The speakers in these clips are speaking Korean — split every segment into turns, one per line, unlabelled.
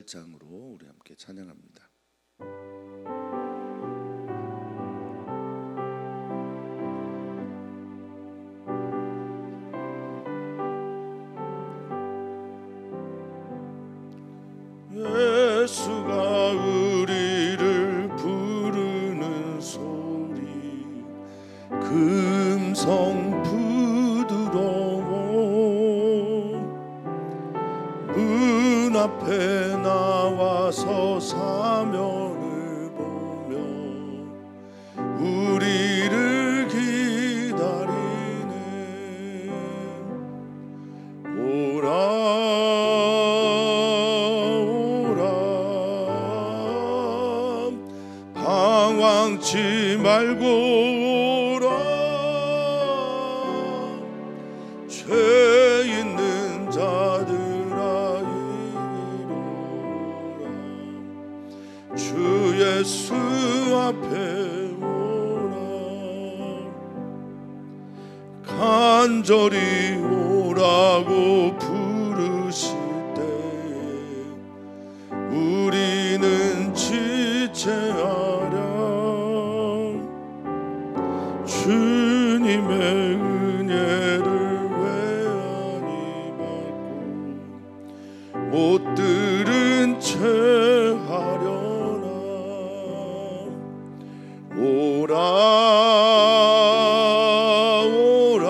18장으로 우리 함께 찬양합니다. 예수가 우리를 부르는 소리 금성 부드러워 문 앞에 나와서 사면을 보며 우리를 기다리네. 방황치 말고 오라. 죄 있는 자들아 이리로 오라. 주 예수 앞에 오라. 간절히 오라고 부르실 때에 우리는 지체하랴. 주님의 은혜를 왜 아니 받고 못 들은 채 하려나. 오라 오라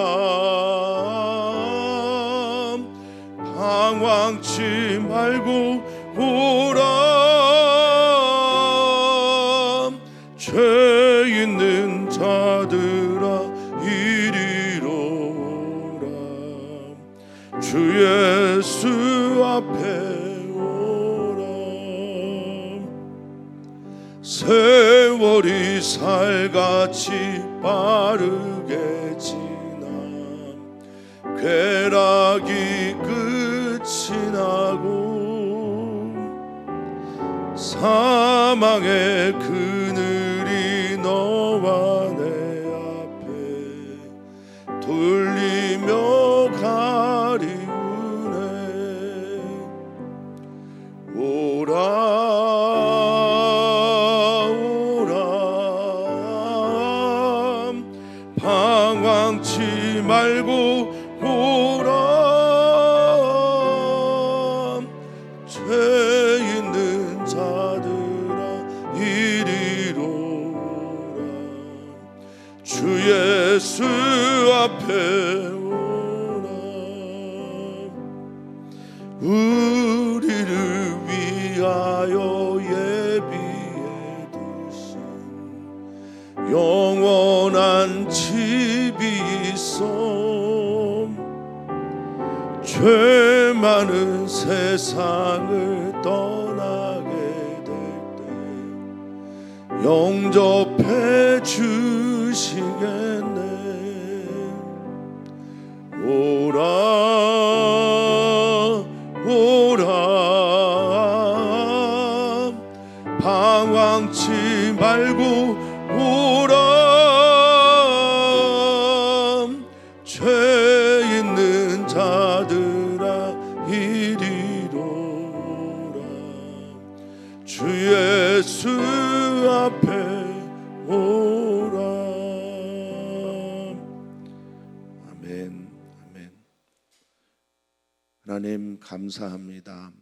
방황치 말고 오라. 죄 있는 자들아 이리로 오라. 주 예수 앞에 오라. 세월이 살같이 빠르게 지나 쾌락이 끝이 나고 사망의 그늘이 너와 내 앞에 돌리며 가리우네. 오라 오라 방황치 말고 오라. 죄 있는 자들아 이리로 오라. 주 예수 앞에 오라. 우리를 위하여 예비해 두신 영원한 집이 있어. 죄 많은 세상을 떠나게 될 때 영접해 주시겠네. 오라 오라 방황치 말고 오라. 죄 있는 자들아 이리로 오라. 주 예수 앞에 오라. 아멘 아멘. 하나님 감사합니다.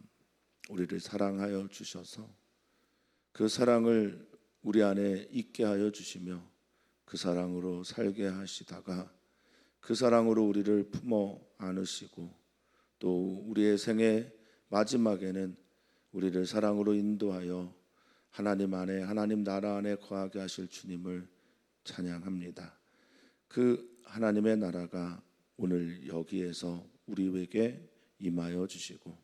우리를 사랑하여 주셔서 그 사랑을 우리 안에 있게 하여 주시며 그 사랑으로 살게 하시다가 그 사랑으로 우리를 품어 안으시고 또 우리의 생애 마지막에는 우리를 사랑으로 인도하여 하나님 안에 하나님 나라 안에 거하게 하실 주님을 찬양합니다. 그 하나님의 나라가 오늘 여기에서 우리에게 임하여 주시고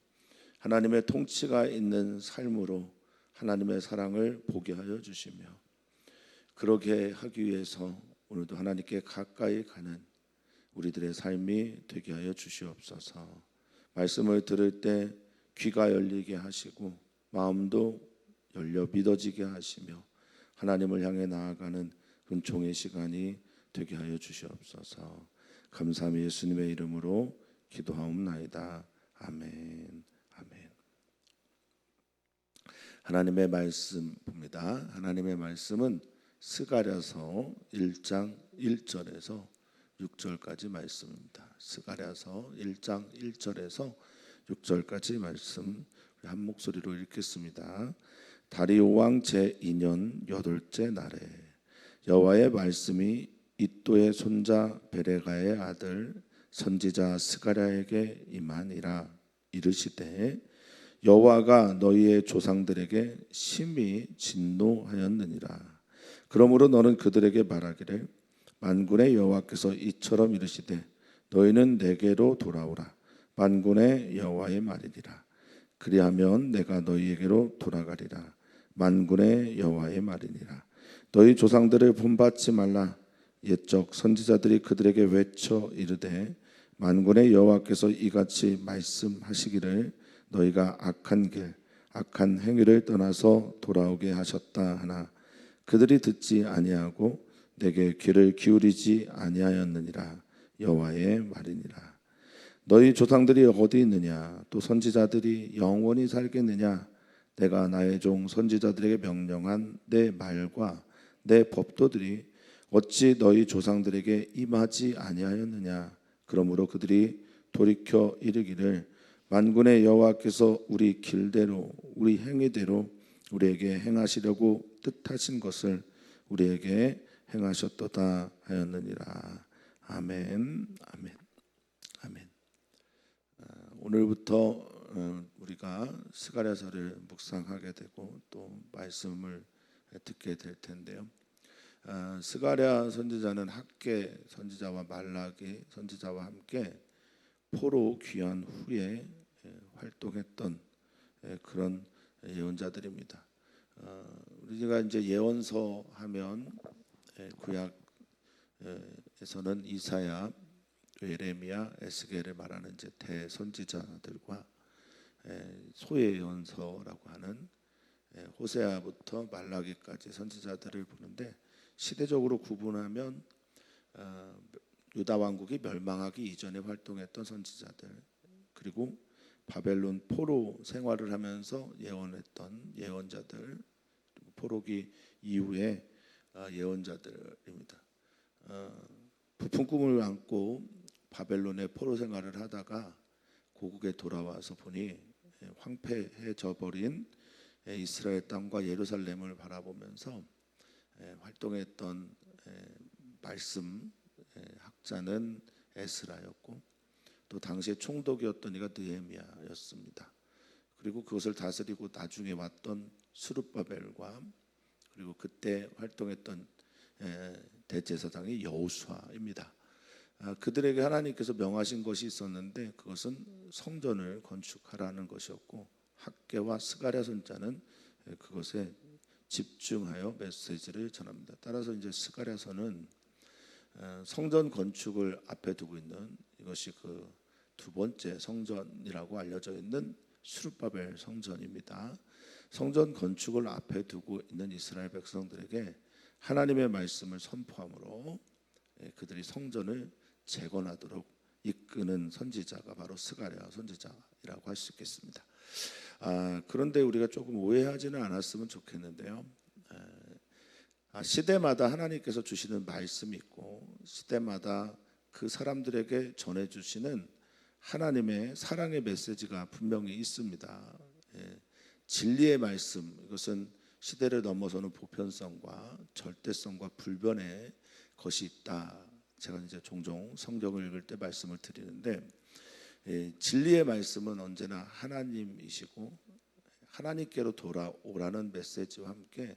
하나님의 통치가 있는 삶으로 하나님의 사랑을 보게 하여 주시며 그렇게 하기 위해서 오늘도 하나님께 가까이 가는 우리들의 삶이 되게 하여 주시옵소서. 말씀을 들을 때 귀가 열리게 하시고 마음도 열려 믿어지게 하시며 하나님을 향해 나아가는 은총의 시간이 되게 하여 주시옵소서. 감사함이 예수님의 이름으로 기도하옵나이다. 아멘. 아멘. 하나님의 말씀 봅니다. 하나님의 말씀은 스가랴서 1장 1절에서 6절까지 말씀입니다. 스가랴서 1장 1절에서 6절까지 말씀 한 목소리로 읽겠습니다. 다리오 왕 제2년 8째 날에 여호와의 말씀이 이또의 손자 베레가의 아들 선지자 스가랴에게 임하니라. 이르시되 여호와가 너희의 조상들에게 심히 진노하였느니라. 그러므로 너는 그들에게 말하기를 만군의 여호와께서 이처럼 이르시되 너희는 내게로 돌아오라. 만군의 여호와의 말이니라. 그리하면 내가 너희에게로 돌아가리라. 만군의 여호와의 말이니라. 너희 조상들을 본받지 말라. 옛적 선지자들이 그들에게 외쳐 이르되 만군의 여호와께서 이같이 말씀하시기를 너희가 악한 길 악한 행위를 떠나서 돌아오게 하셨다 하나 그들이 듣지 아니하고 내게 귀를 기울이지 아니하였느니라. 여호와의 말이니라. 너희 조상들이 어디 있느냐? 또 선지자들이 영원히 살겠느냐? 내가 나의 종 선지자들에게 명령한 내 말과 내 법도들이 어찌 너희 조상들에게 임하지 아니하였느냐? 그러므로 그들이 돌이켜 이르기를 만군의 여호와께서 우리 길대로 우리 행위대로 우리에게 행하시려고 뜻하신 것을 우리에게 행하셨도다 하였느니라. 아멘. 아멘. 아멘. 오늘부터 우리가 스가랴서를 묵상하게 되고 또 말씀을 듣게 될 텐데요. 스가랴 선지자는 학개 선지자와 말라기 선지자와 함께 포로 귀환 후에 활동했던 그런 예언자들입니다. 우리가 이제 예언서 하면 구약에서는 이사야, 예레미야, 에스겔을 말하는 이제 대선지자들과 소예언서라고 하는 호세아부터 말라기까지 선지자들을 보는데 시대적으로 구분하면 유다 왕국이 멸망하기 이전에 활동했던 선지자들 그리고 바벨론 포로 생활을 하면서 예언했던 예언자들 포로기 이후에 예언자들입니다. 부푼 꿈을 안고 바벨론의 포로 생활을 하다가 고국에 돌아와서 보니 황폐해져 버린 이스라엘 땅과 예루살렘을 바라보면서 활동했던 말씀 학자는 에스라였고 또 당시에 총독이었던 이가 느헤미야였습니다. 그리고 그것을 다스리고 나중에 왔던 스룹바벨과 그리고 그때 활동했던 대제사장이 여호수아입니다. 그들에게 하나님께서 명하신 것이 있었는데 그것은 성전을 건축하라는 것이었고 학개와 스가랴 선자는 그것에 집중하여 메시지를 전합니다. 따라서 이제 스가랴서는 성전 건축을 앞에 두고 있는 이것이 그 두 번째 성전이라고 알려져 있는 스룹바벨 성전입니다. 성전 건축을 앞에 두고 있는 이스라엘 백성들에게 하나님의 말씀을 선포함으로 그들이 성전을 재건하도록 이끄는 선지자가 바로 스가랴 선지자라고 할 수 있겠습니다. 그런데 우리가 조금 오해하지는 않았으면 좋겠는데요. 시대마다 하나님께서 주시는 말씀이 있고 시대마다 그 사람들에게 전해주시는 하나님의 사랑의 메시지가 분명히 있습니다. 진리의 말씀 이것은 시대를 넘어서는 보편성과 절대성과 불변의 것이 있다. 제가 이제 종종 성경을 읽을 때 말씀을 드리는데 진리의 말씀은 언제나 하나님이시고 하나님께로 돌아오라는 메시지와 함께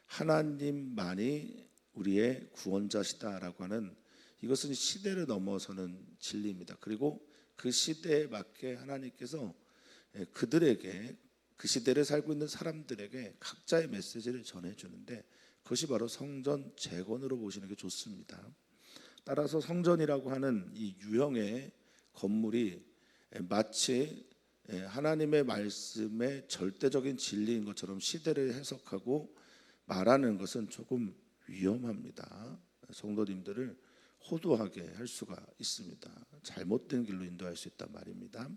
하나님만이 우리의 구원자시다라고 하는 이것은 시대를 넘어서는 진리입니다. 그리고 그 시대에 맞게 하나님께서 그들에게 그 시대를 살고 있는 사람들에게 각자의 메시지를 전해주는데 그것이 바로 성전 재건으로 보시는 게 좋습니다. 따라서 성전이라고 하는 이 유형의 건물이 마치 하나님의 말씀의 절대적인 진리인 것처럼 시대를 해석하고 말하는 것은 조금 위험합니다. 성도님들을 호도하게 할 수가 있습니다. 잘못된 길로 인도할 수 있단 말입니다.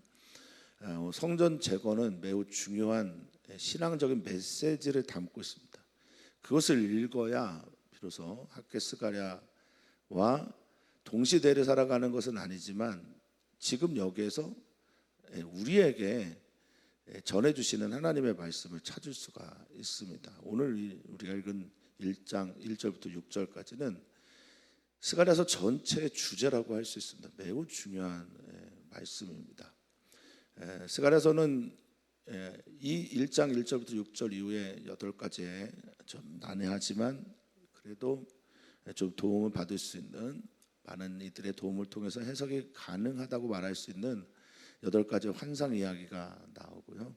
성전 재건은 매우 중요한 신앙적인 메시지를 담고 있습니다. 그것을 읽어야 비로소 학개 스가랴와 동시대를 살아가는 것은 아니지만 지금 여기에서 우리에게 전해주시는 하나님의 말씀을 찾을 수가 있습니다. 오늘 우리가 읽은 1장 1절부터 6절까지는 스가랴서 전체의 주제라고 할 수 있습니다. 매우 중요한 말씀입니다. 스가랴서는 이 1장 1절부터 6절 이후에 8가지의 좀 난해하지만 그래도 좀 도움을 받을 수 있는, 많은 이들의 도움을 통해서 해석이 가능하다고 말할 수 있는 8가지 환상 이야기가 나오고요.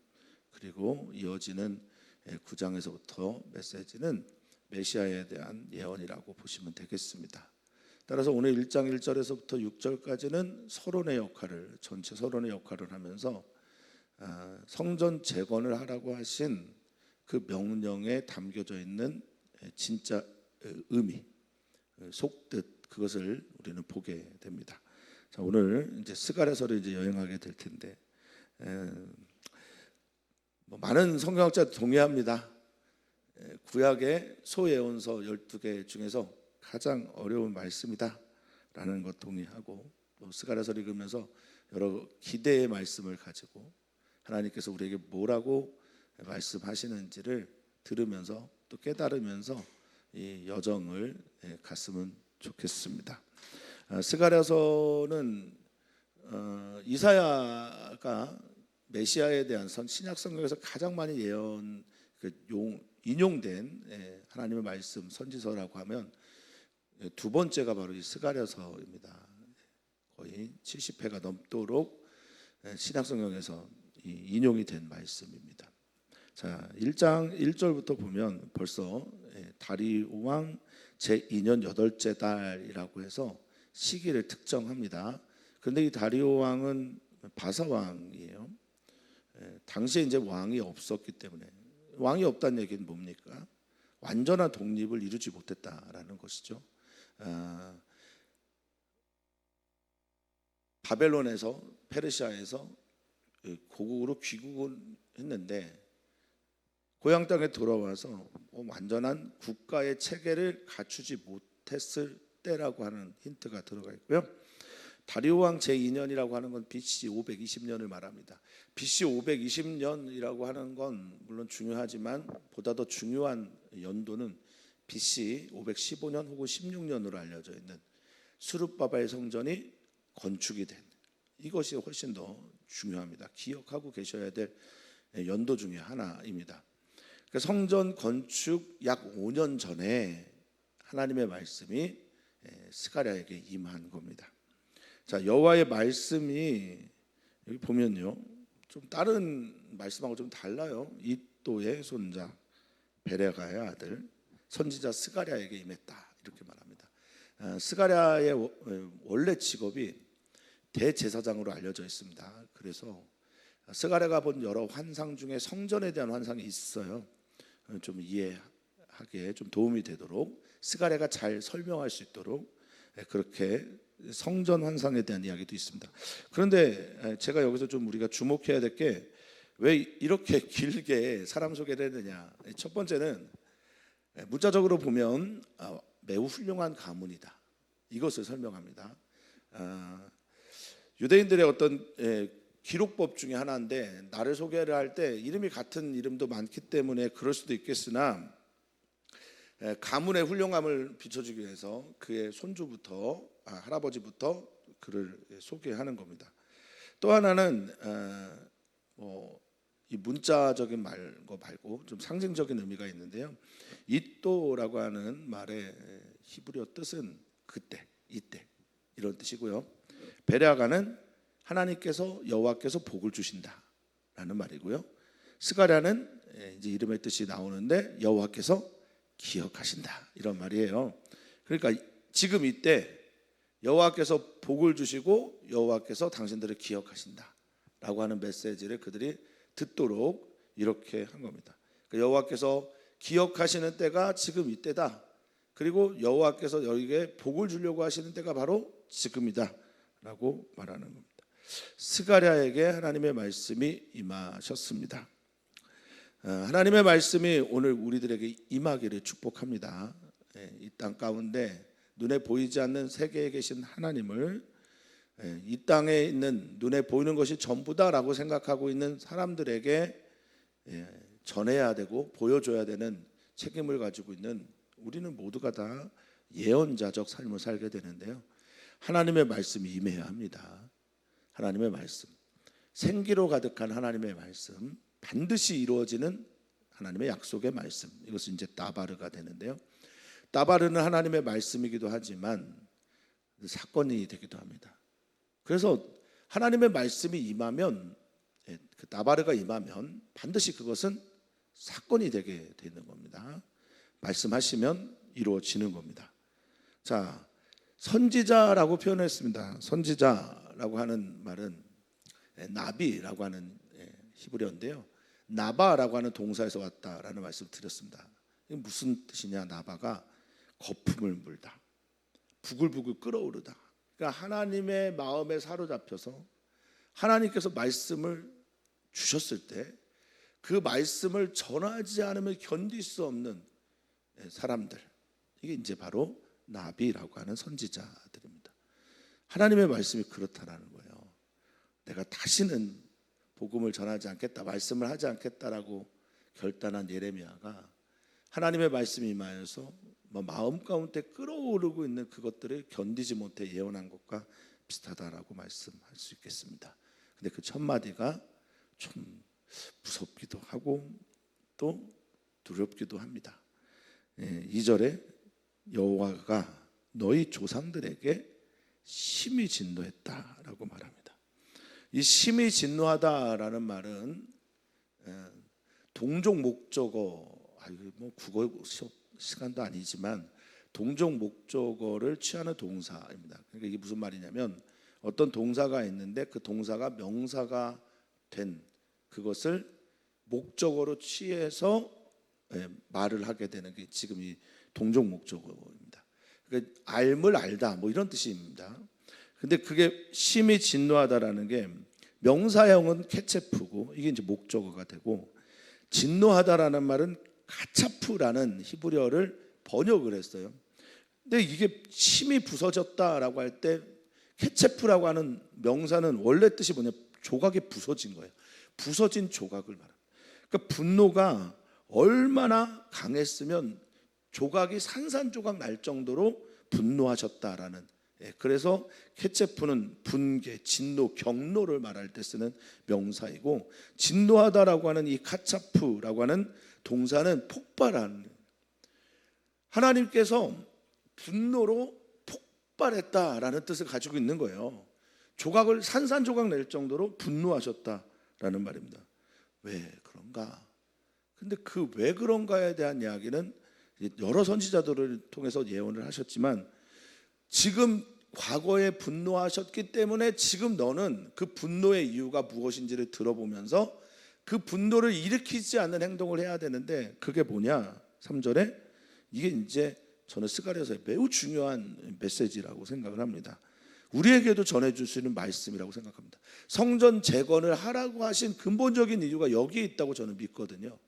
그리고 이어지는 9장에서부터 메시지는 메시아에 대한 예언이라고 보시면 되겠습니다. 따라서 오늘 1장 1절에서부터 6절까지는 서론의 역할을, 전체 서론의 역할을 하면서 성전 재건을 하라고 하신 그 명령에 담겨져 있는 진짜 의미, 속뜻, 그것을 우리는 보게 됩니다. 자, 오늘 이제 스가랴서를 이제 여행하게 될 텐데 많은 성경학자 동의합니다. 구약의 소예언서 12개 중에서 가장 어려운 말씀이다 라는 것 동의하고, 또 스가랴서를 읽으면서 여러 기대의 말씀을 가지고 하나님께서 우리에게 뭐라고 말씀하시는지를 들으면서 또 깨달으면서 이 여정을 갔으면 좋겠습니다. 스가랴서는 이사야가 메시아에 대한 신약 성경에서 가장 많이 인용된 하나님의 말씀 선지서라고 하면 두 번째가 바로 이 스가랴서입니다. 거의 70회가 넘도록 신약 성경에서 인용이 된 말씀입니다. 자, 1장 1절부터 보면 벌써 다리오 왕 제2년 8째 달이라고 해서 시기를 특정합니다. 그런데 이 다리오 왕은 바사 왕이에요. 당시에 이제 왕이 없었기 때문에, 왕이 없다는 얘기는 뭡니까? 완전한 독립을 이루지 못했다라는 것이죠. 바벨론에서, 페르시아에서 고국으로 귀국을 했는데 고향 땅에 돌아와서 완전한 국가의 체계를 갖추지 못했을 때라고 하는 힌트가 들어가 있고요. 다리오 왕 제2년이라고 하는 건 BC 520년을 말합니다. BC 520년이라고 하는 건 물론 중요하지만 보다 더 중요한 연도는 BC 515년 혹은 16년으로 알려져 있는 스룹바벨 성전이 건축이 된, 이것이 훨씬 더 중요합니다. 기억하고 계셔야 될 연도 중에 하나입니다. 성전 건축 약 5년 전에 하나님의 말씀이 스가랴에게 임한 겁니다. 자, 여호와의 말씀이 여기 보면요, 좀 다른 말씀하고 좀 달라요. 이또의 손자 베레가의 아들 선지자 스가랴에게 임했다, 이렇게 말합니다. 스가랴의 원래 직업이 대제사장으로 알려져 있습니다. 그래서 스가랴가 본 여러 환상 중에 성전에 대한 환상이 있어요. 좀 이해하기에 좀 도움이 되도록 스가랴가 잘 설명할 수 있도록 그렇게 성전 환상에 대한 이야기도 있습니다. 그런데 제가 여기서 좀 우리가 주목해야 될 게 왜 이렇게 길게 사람 소개를 했느냐. 첫 번째는 문자적으로 보면 매우 훌륭한 가문이다, 이것을 설명합니다. 유대인들의 어떤 기록법 중에 하나인데, 나를 소개를 할 때 이름이 같은 이름도 많기 때문에 그럴 수도 있겠으나 가문의 훌륭함을 비춰주기 위해서 그의 손주부터 할아버지부터 그를 소개하는 겁니다. 또 하나는 이 문자적인 거 말고 좀 상징적인 의미가 있는데요. 이또라고 하는 말의 히브리어 뜻은 그때, 이때, 이런 뜻이고요. 베레아가는 하나님께서, 여호와께서 복을 주신다라는 말이고요. 스가랴는 이제 이름의 뜻이 나오는데 여호와께서 기억하신다, 이런 말이에요. 그러니까 지금 이때 여호와께서 복을 주시고 여호와께서 당신들을 기억하신다라고 하는 메시지를 그들이 듣도록 이렇게 한 겁니다. 그러니까 여호와께서 기억하시는 때가 지금 이때다. 그리고 여호와께서 너희에게 복을 주려고 하시는 때가 바로 지금이다라고 말하는 겁니다. 스가랴에게 하나님의 말씀이 임하셨습니다. 하나님의 말씀이 오늘 우리들에게 임하기를 축복합니다. 이 땅 가운데 눈에 보이지 않는 세계에 계신 하나님을 이 땅에 있는 눈에 보이는 것이 전부다라고 생각하고 있는 사람들에게 전해야 되고 보여줘야 되는 책임을 가지고 있는 우리는 모두가 다 예언자적 삶을 살게 되는데요. 하나님의 말씀이 임해야 합니다. 하나님의 말씀, 생기로 가득한 하나님의 말씀, 반드시 이루어지는 하나님의 약속의 말씀, 이것은 이제 따바르가 되는데요. 따바르는 하나님의 말씀이기도 하지만 사건이 되기도 합니다. 그래서 하나님의 말씀이 임하면, 그 따바르가 임하면 반드시 그것은 사건이 되게 되는 겁니다. 말씀하시면 이루어지는 겁니다. 자, 선지자라고 표현했습니다. 선지자라고 하는 말은 나비라고 하는 히브리어인데요. 나바라고 하는 동사에서 왔다라는 말씀을 드렸습니다. 이게 무슨 뜻이냐? 나바가 거품을 물다, 부글부글 끓어오르다. 그러니까 하나님의 마음에 사로잡혀서 하나님께서 말씀을 주셨을 때 그 말씀을 전하지 않으면 견딜 수 없는 사람들, 이게 이제 바로 나비라고 하는 선지자들입니다. 하나님의 말씀이 그렇다라는 거예요. 내가 다시는 복음을 전하지 않겠다, 말씀을 하지 않겠다라고 결단한 예레미야가 하나님의 말씀이 임하여서 마음 가운데 끓어오르고 있는 그것들을 견디지 못해 예언한 것과 비슷하다라고 말씀할 수 있겠습니다. 근데 그 첫 마디가 좀 무섭기도 하고 또 두렵기도 합니다. 2절에 여호와가 너희 조상들에게 심히 진노했다라고 말합니다. 이 심히 진노하다라는 말은 동종 목적어, 뭐 국어 수업 시간도 아니지만 동종 목적어를 취하는 동사입니다. 그러니까 이게 무슨 말이냐면 어떤 동사가 있는데 그 동사가 명사가 된 그것을 목적어로 취해서 말을 하게 되는 게 지금 이 동종 목적어입니다. 그러니까 알물 알다 뭐 이런 뜻입니다. 근데 그게 심히 진노하다라는 게 명사형은 케체프고 이게 이제 목적어가 되고, 진노하다라는 말은 가차프라는 히브리어를 번역을 했어요. 근데 이게 심히 부서졌다라고 할 때 케체프라고 하는 명사는 원래 뜻이 뭐냐? 조각이 부서진 거예요. 부서진 조각을 말합니다. 그러니까 분노가 얼마나 강했으면 조각이 산산조각 날 정도로 분노하셨다라는, 그래서 케체프는 분개, 진노, 경노를 말할 때 쓰는 명사이고, 진노하다라고 하는 이 카차프라고 하는 동사는 폭발하는, 하나님께서 분노로 폭발했다라는 뜻을 가지고 있는 거예요. 조각을 산산조각 낼 정도로 분노하셨다라는 말입니다. 왜 그런가? 근데 그 왜 그런가에 대한 이야기는 여러 선지자들을 통해서 예언을 하셨지만, 지금 과거에 분노하셨기 때문에 지금 너는 그 분노의 이유가 무엇인지를 들어보면서 그 분노를 일으키지 않는 행동을 해야 되는데, 그게 뭐냐? 3절에 이게 이제 저는 스가랴서의 매우 중요한 메시지라고 생각을 합니다. 우리에게도 전해줄 수 있는 말씀이라고 생각합니다. 성전 재건을 하라고 하신 근본적인 이유가 여기에 있다고 저는 믿거든요.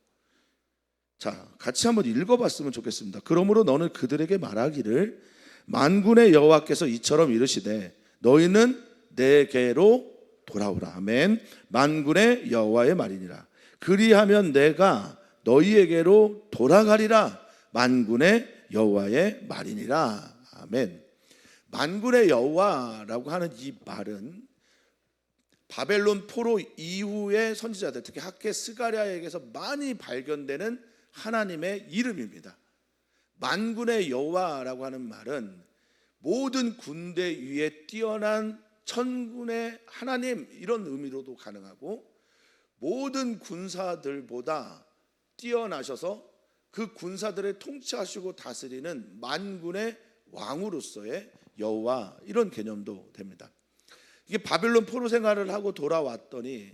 자, 같이 한번 읽어봤으면 좋겠습니다. 그러므로 너는 그들에게 말하기를 만군의 여호와께서 이처럼 이르시되 너희는 내게로 돌아오라. 아멘. 만군의 여호와의 말이니라. 그리하면 내가 너희에게로 돌아가리라. 만군의 여호와의 말이니라. 아멘. 만군의 여호와라고 하는 이 말은 바벨론 포로 이후의 선지자들, 특히 학개 스가랴에게서 많이 발견되는 하나님의 이름입니다. 만군의 여호와라고 하는 말은 모든 군대 위에 뛰어난 천군의 하나님, 이런 의미로도 가능하고, 모든 군사들보다 뛰어나셔서 그 군사들을 통치하시고 다스리는 만군의 왕으로서의 여호와, 이런 개념도 됩니다. 이게 바벨론 포로 생활을 하고 돌아왔더니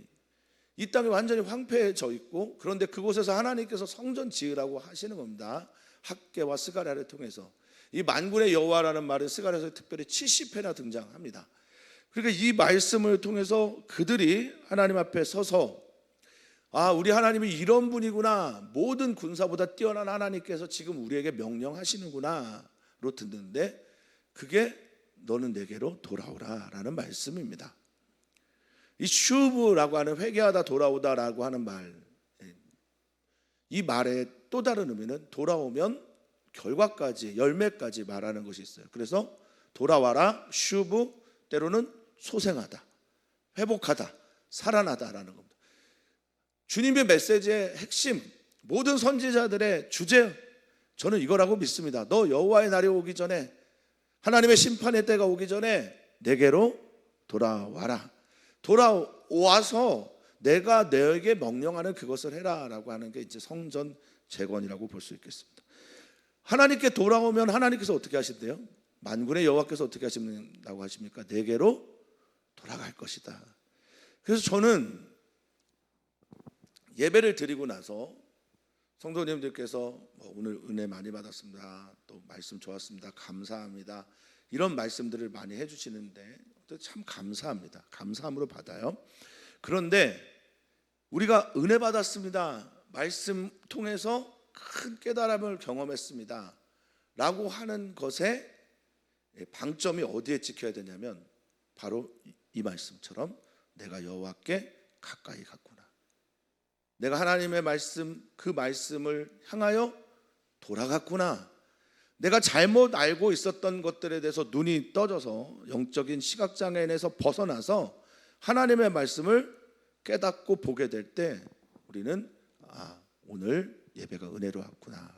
이 땅이 완전히 황폐해져 있고, 그런데 그곳에서 하나님께서 성전 지으라고 하시는 겁니다. 학개와 스가랴를 통해서. 이 만군의 여호와라는 말은 스가랴에서 특별히 70회나 등장합니다. 그러니까 이 말씀을 통해서 그들이 하나님 앞에 서서 우리 하나님이 이런 분이구나, 모든 군사보다 뛰어난 하나님께서 지금 우리에게 명령하시는구나로 듣는데, 그게 너는 내게로 돌아오라 라는 말씀입니다. 이 슈브라고 하는 회개하다 돌아오다라고 하는 말, 이 말의 또 다른 의미는 돌아오면 결과까지, 열매까지 말하는 것이 있어요. 그래서 돌아와라, 슈브, 때로는 소생하다, 회복하다, 살아나다라는 겁니다. 주님의 메시지의 핵심, 모든 선지자들의 주제, 저는 이거라고 믿습니다. 너 여호와의 날이 오기 전에, 하나님의 심판의 때가 오기 전에 내게로 돌아와라. 돌아와서 내가 너에게 명령하는 그것을 해라라고 하는 게 이제 성전 재건이라고 볼 수 있겠습니다. 하나님께 돌아오면 하나님께서 어떻게 하신대요? 만군의 여호와께서 어떻게 하신다고 하십니까? 내게로 돌아갈 것이다. 그래서 저는 예배를 드리고 나서 성도님들께서 오늘 은혜 많이 받았습니다, 또 말씀 좋았습니다, 감사합니다, 이런 말씀들을 많이 해주시는데 참 감사합니다. 감사함으로 받아요. 그런데 우리가 은혜 받았습니다, 말씀 통해서 큰 깨달음을 경험했습니다 라고 하는 것에 방점이 어디에 찍혀야 되냐면 바로 이 말씀처럼 내가 여호와께 가까이 갔구나, 내가 하나님의 말씀, 그 말씀을 향하여 돌아갔구나, 내가 잘못 알고 있었던 것들에 대해서 눈이 떠져서 영적인 시각장애인에서 벗어나서 하나님의 말씀을 깨닫고 보게 될 때 우리는 오늘 예배가 은혜로 왔구나.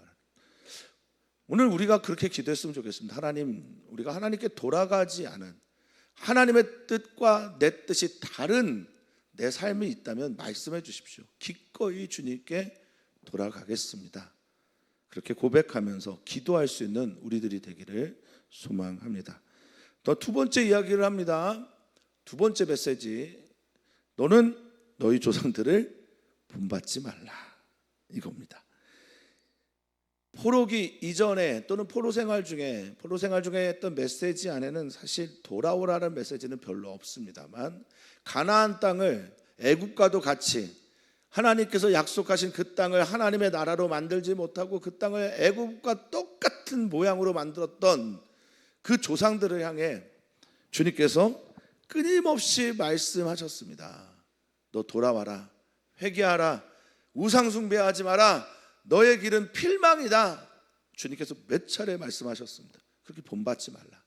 오늘 우리가 그렇게 기도했으면 좋겠습니다. 하나님, 우리가 하나님께 돌아가지 않은, 하나님의 뜻과 내 뜻이 다른 내 삶이 있다면 말씀해 주십시오. 기꺼이 주님께 돌아가겠습니다. 그렇게 고백하면서 기도할 수 있는 우리들이 되기를 소망합니다. 더 두 번째 이야기를 합니다. 두 번째 메시지, 너는 너희 조상들을 본받지 말라, 이겁니다. 포로기 이전에 또는 포로 생활 중에 했던 메시지 안에는 사실 돌아오라는 메시지는 별로 없습니다만, 가나안 땅을 애굽과도 같이 하나님께서 약속하신 그 땅을 하나님의 나라로 만들지 못하고 그 땅을 애굽과 똑같은 모양으로 만들었던 그 조상들을 향해 주님께서 끊임없이 말씀하셨습니다. 너 돌아와라, 회개하라, 우상 숭배하지 마라, 너의 길은 필망이다. 주님께서 몇 차례 말씀하셨습니다. 그렇게 본받지 말라,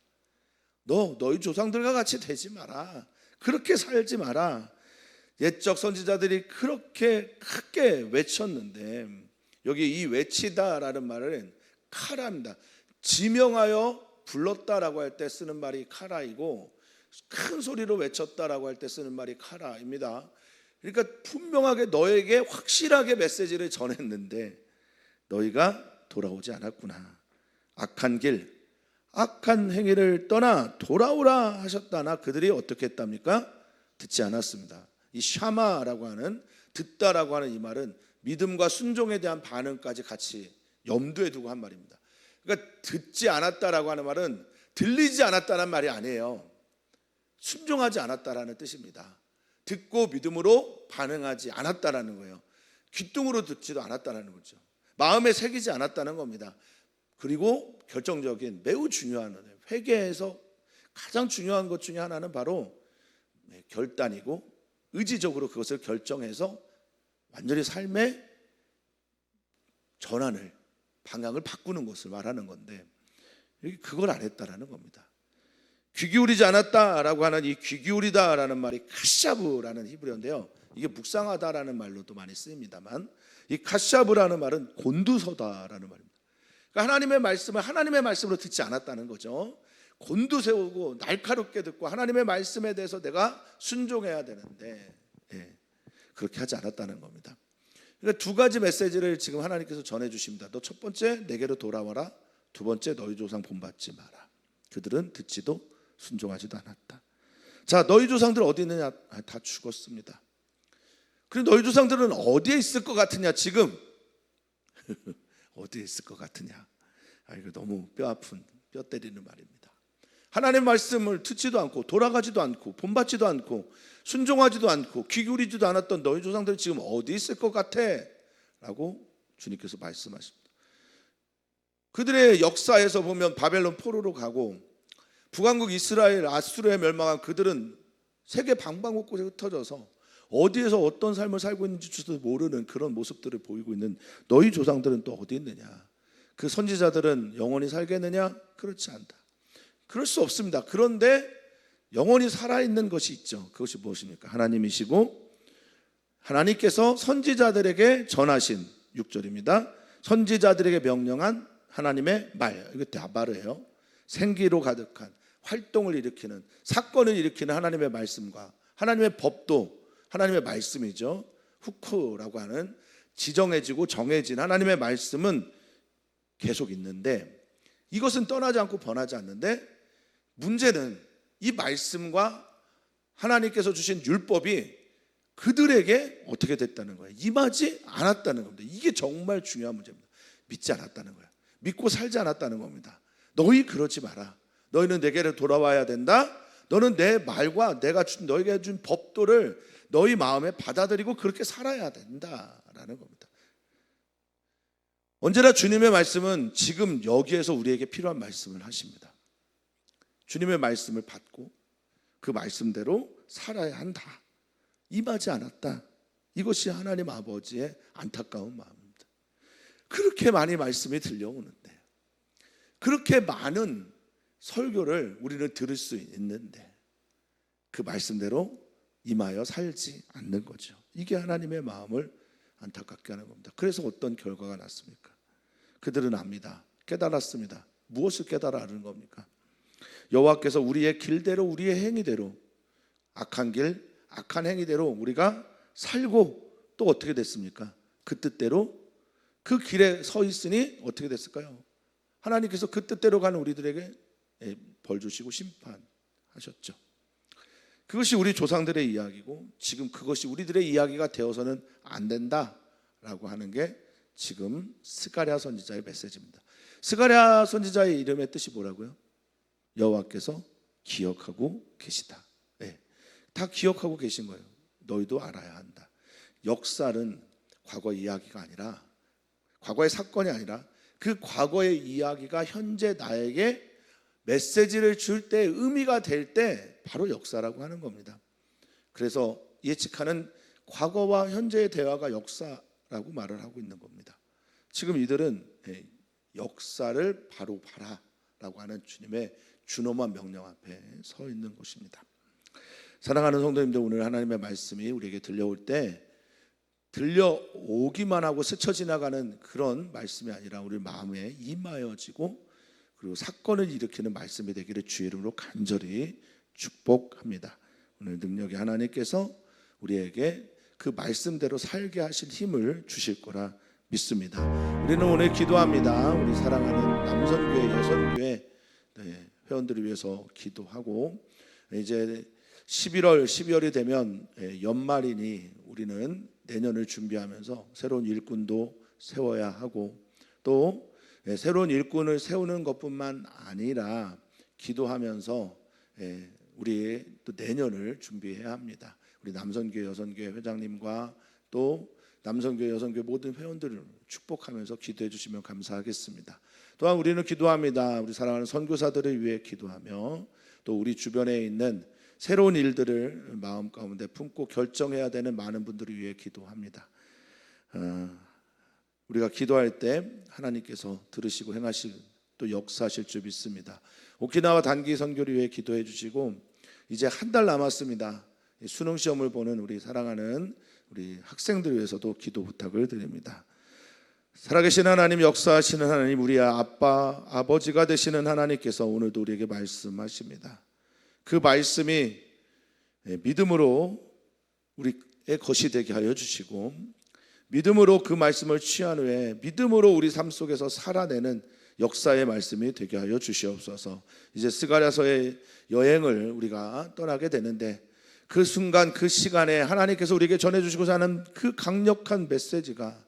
너희 조상들과 같이 되지 마라, 그렇게 살지 마라. 옛적 선지자들이 그렇게 크게 외쳤는데, 여기 이 외치다라는 말은 카라입니다. 지명하여 불렀다라고 할 때 쓰는 말이 카라이고, 큰 소리로 외쳤다라고 할 때 쓰는 말이 카라입니다. 그러니까 분명하게 너에게 확실하게 메시지를 전했는데 너희가 돌아오지 않았구나. 악한 길, 악한 행위를 떠나 돌아오라 하셨다나 그들이 어떻게 했답니까? 듣지 않았습니다. 이 샤마라고 하는, 듣다라고 하는 이 말은 믿음과 순종에 대한 반응까지 같이 염두에 두고 한 말입니다. 그러니까 듣지 않았다라고 하는 말은 들리지 않았다는 말이 아니에요. 순종하지 않았다라는 뜻입니다. 듣고 믿음으로 반응하지 않았다라는 거예요. 귓등으로 듣지도 않았다라는 거죠. 마음에 새기지 않았다는 겁니다. 그리고 결정적인, 매우 중요한, 회개에서 가장 중요한 것 중에 하나는 바로 결단이고, 의지적으로 그것을 결정해서 완전히 삶의 전환을, 방향을 바꾸는 것을 말하는 건데, 그걸 안 했다라는 겁니다. 귀 기울이지 않았다라고 하는 이 귀 기울이다라는 말이 카샤브라는 히브리어인데요, 이게 묵상하다라는 말로도 많이 쓰입니다만, 이 카샤브라는 말은 곤두서다라는 말입니다. 그러니까 하나님의 말씀을 하나님의 말씀으로 듣지 않았다는 거죠. 곤두세우고 날카롭게 듣고 하나님의 말씀에 대해서 내가 순종해야 되는데 그렇게 하지 않았다는 겁니다. 그러니까 두 가지 메시지를 지금 하나님께서 전해주십니다. 너 첫 번째, 내게로 돌아와라. 두 번째, 너희 조상 본받지 마라. 그들은 듣지도 순종하지도 않았다. 자, 너희 조상들 어디 있느냐? 다 죽었습니다. 그럼 너희 조상들은 어디에 있을 것 같으냐? 지금 어디에 있을 것 같으냐? 이거 너무 뼈 아픈, 뼈 때리는 말입니다. 하나님의 말씀을 듣지도 않고 돌아가지도 않고 본받지도 않고 순종하지도 않고 귀 기울이지도 않았던 너희 조상들이 지금 어디 있을 것 같아? 라고 주님께서 말씀하십니다. 그들의 역사에서 보면 바벨론 포로로 가고 북왕국 이스라엘 아수르에 멸망한 그들은 세계 방방곡곡에 흩어져서 어디에서 어떤 삶을 살고 있는지도 모르는 그런 모습들을 보이고 있는 너희 조상들은 또 어디 있느냐? 그 선지자들은 영원히 살겠느냐? 그렇지 않다. 그럴 수 없습니다. 그런데 영원히 살아있는 것이 있죠. 그것이 무엇입니까? 하나님이시고 하나님께서 선지자들에게 전하신 6절입니다. 선지자들에게 명령한 하나님의 말, 이거 다바르예요. 생기로 가득한 활동을 일으키는, 사건을 일으키는 하나님의 말씀과 하나님의 법도 하나님의 말씀이죠. 후크라고 하는 지정해지고 정해진 하나님의 말씀은 계속 있는데 이것은 떠나지 않고 변하지 않는데 문제는 이 말씀과 하나님께서 주신 율법이 그들에게 어떻게 됐다는 거예요? 임하지 않았다는 겁니다. 이게 정말 중요한 문제입니다. 믿지 않았다는 거예요. 믿고 살지 않았다는 겁니다. 너희 그러지 마라. 너희는 내게로 돌아와야 된다. 너는 내 말과 내가 너에게 준 법도를 너희 마음에 받아들이고 그렇게 살아야 된다라는 겁니다. 언제나 주님의 말씀은 지금 여기에서 우리에게 필요한 말씀을 하십니다. 주님의 말씀을 받고 그 말씀대로 살아야 한다. 임하지 않았다. 이것이 하나님 아버지의 안타까운 마음입니다. 그렇게 많이 말씀이 들려오는데, 그렇게 많은 설교를 우리는 들을 수 있는데 그 말씀대로 임하여 살지 않는 거죠. 이게 하나님의 마음을 안타깝게 하는 겁니다. 그래서 어떤 결과가 났습니까? 그들은 압니다. 깨달았습니다. 무엇을 깨달아 아는 겁니까? 여호와께서 우리의 길대로, 우리의 행위대로, 악한 길, 악한 행위대로 우리가 살고 또 어떻게 됐습니까? 그 뜻대로 그 길에 서 있으니 어떻게 됐을까요? 하나님께서 그 뜻대로 가는 우리들에게 벌 주시고 심판하셨죠. 그것이 우리 조상들의 이야기고 지금 그것이 우리들의 이야기가 되어서는 안 된다라고 하는 게 지금 스가랴 선지자의 메시지입니다. 스가랴 선지자의 이름의 뜻이 뭐라고요? 여호와께서 기억하고 계시다. 네, 다 기억하고 계신 거예요. 너희도 알아야 한다. 역사는 과거의 이야기가 아니라, 과거의 사건이 아니라 그 과거의 이야기가 현재 나에게 메시지를 줄 때, 의미가 될 때 바로 역사라고 하는 겁니다. 그래서 예측하는 과거와 현재의 대화가 역사라고 말을 하고 있는 겁니다. 지금 이들은 역사를 바로 봐라라고 하는 주님의 준엄한 명령 앞에 서 있는 것입니다. 사랑하는 성도님들, 오늘 하나님의 말씀이 우리에게 들려올 때 들려오기만 하고 스쳐 지나가는 그런 말씀이 아니라 우리 마음에 임하여지고 그리고 사건을 일으키는 말씀이 되기를 주의 이름으로 간절히 축복합니다. 오늘 능력의 하나님께서 우리에게 그 말씀대로 살게 하실 힘을 주실 거라 믿습니다. 우리는 오늘 기도합니다. 우리 사랑하는 남선교회, 여선교회 회원들을 위해서 기도하고, 이제 11월, 12월이 되면 연말이니 우리는 내년을 준비하면서 새로운 일꾼도 세워야 하고, 또 새로운 일꾼을 세우는 것뿐만 아니라 기도하면서 우리 또 내년을 준비해야 합니다. 우리 남선교회, 여선교회 회장님과 또 남선교회, 여선교회 모든 회원들을 축복하면서 기도해 주시면 감사하겠습니다. 또한 우리는 기도합니다. 우리 사랑하는 선교사들을 위해 기도하며 또 우리 주변에 있는 새로운 일들을 마음 가운데 품고 결정해야 되는 많은 분들을 위해 기도합니다. 우리가 기도할 때 하나님께서 들으시고 행하실, 또 역사하실 줄 믿습니다. 오키나와 단기 선교를 위해 기도해 주시고, 이제 한 달 남았습니다. 수능 시험을 보는 우리 사랑하는 우리 학생들을 위해서도 기도 부탁을 드립니다. 살아계신 하나님, 역사하시는 하나님, 우리의 아빠, 아버지가 되시는 하나님께서 오늘도 우리에게 말씀하십니다. 그 말씀이 믿음으로 우리의 것이 되게 하여 주시고, 믿음으로 그 말씀을 취한 후에 믿음으로 우리 삶 속에서 살아내는 역사의 말씀이 되게 하여 주시옵소서. 이제 스가랴서의 여행을 우리가 떠나게 되는데, 그 순간 그 시간에 하나님께서 우리에게 전해주시고자 하는 그 강력한 메시지가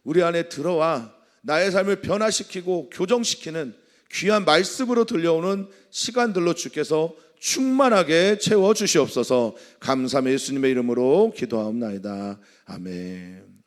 우리 안에 들어와 나의 삶을 변화시키고 교정시키는 귀한 말씀으로 들려오는 시간들로 주께서 충만하게 채워 주시옵소서. 감사함의 예수님의 이름으로 기도하옵나이다. 아멘.